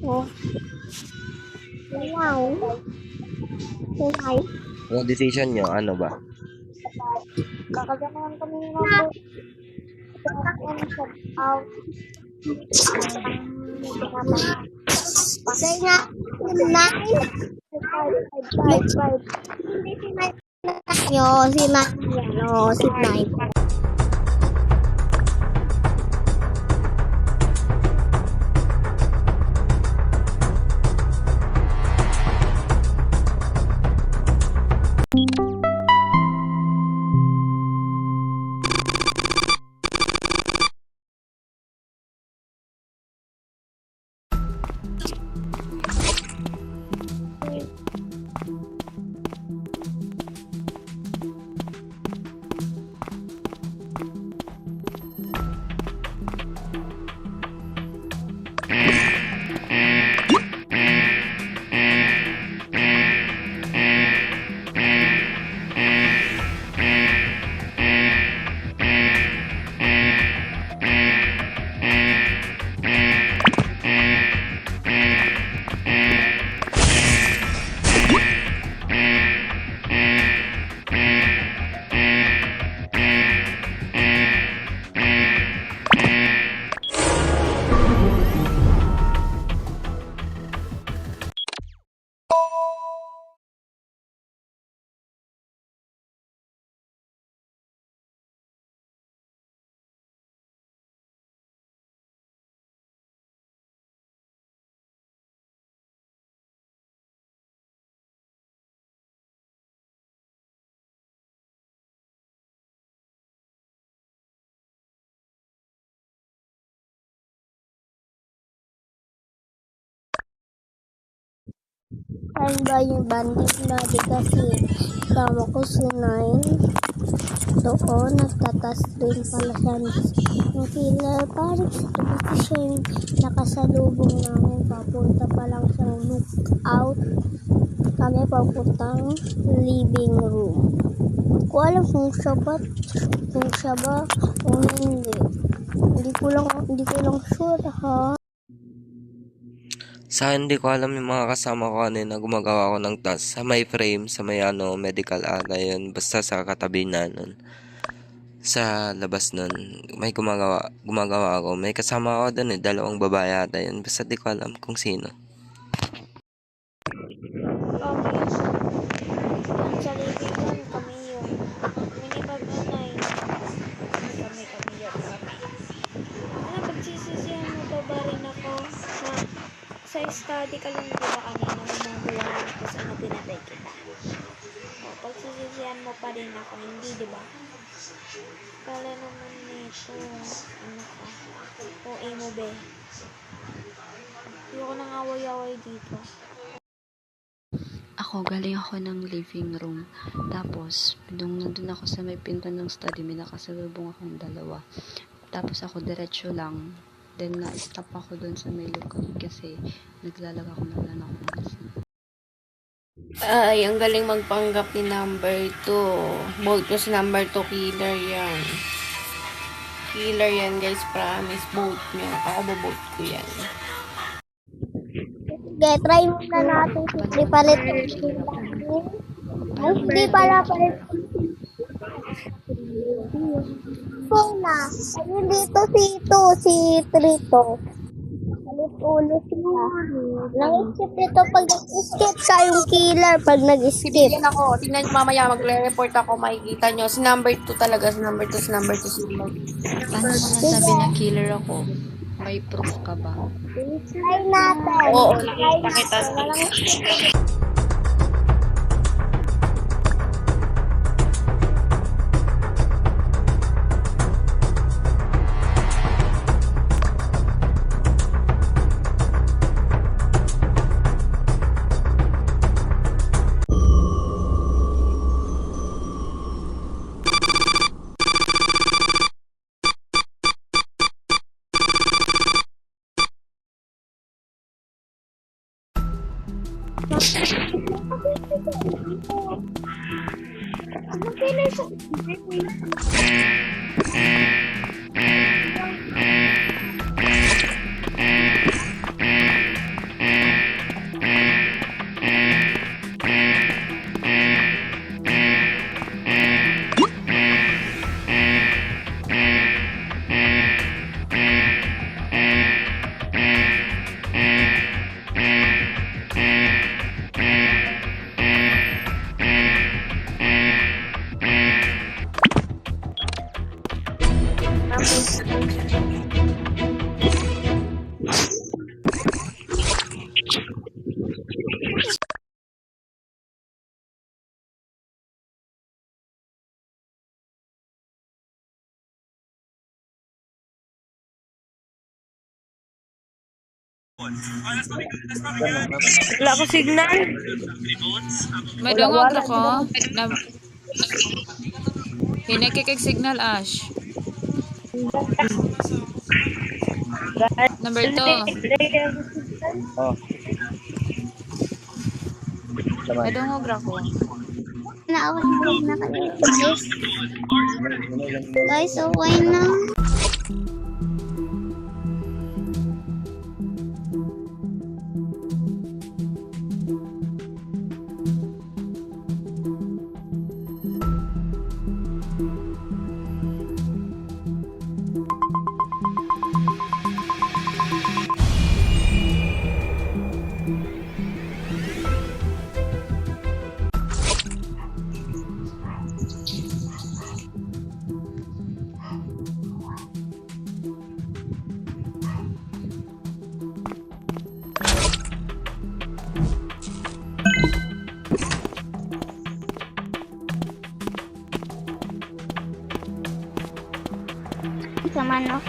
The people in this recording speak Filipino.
Oh, wow. Kulay. Yung decision nyo, ano ba? Kakaganahan kami ng number. Shout out. Pasay nga. 9. 5. Hindi si 9. Yo, si 9. Ano, si 9. Saan ba yung bandit natin kasi tama ko si 9 doon nagtatas rin pala siya yung killer parang kasi siya yung nakasalubong namin papunta pa lang sa lookout kami papuntang living room ko alam kung siya ba o hindi ko lang sure ha. Sa hindi ko alam yung mga kasama ko kanina gumagawa ako ng task sa may frame, sa may medical yun. Basta sa katabi na nun. Sa labas nun, may gumagawa ako. May kasama ako dun dalawang babae ata yun. Basta di ko alam kung sino. Sa living room kami yun. Minibag na 9. Kami yun. Ano, pagsisisihan mo pa ba rin ako sa study ka lang diba kanina gumagawa ako sa na pinatay kita. O, pagsisisihan mo pa rin ako, hindi diba? Kala naman nito, ano ka, OA mo be. Ayoko nang away-away dito. Galing ako ng living room. Tapos, nandun ako sa may pinto ng study, may nakasalubong akong dalawa. Tapos ako diretso lang. Then, na-stop ako dun sa may lookout kasi naglalag ako na ako ng isa. Ay, ang galing magpanggap ni number 2. Vote ko si number 2, killer yan. Killer yan, guys, promise. Vote nyo. Ako babote ko yan. Okay, try muna natin si palit. Ay, hindi pala palit. Na. Ayun dito si 3 to. Palit ulit siya. Nag-skip dito pag nag-skip siya yung killer pag nag-skip. Bibigyan ako. Tingnan nyo mamaya, magre-report ako. Makikita nyo. Si number 2 talaga. Si number 2. Paano mo nasabi na killer ako? May proof ka ba? Try natin. Oo, Try nakita natin. kita. Ano kailan siya? Wala ko signal. May dungog ako. Na hinakikig signal Ash. Number 2. May dungog ako. Naawag na kayo. Guys, okay na. Sa manok.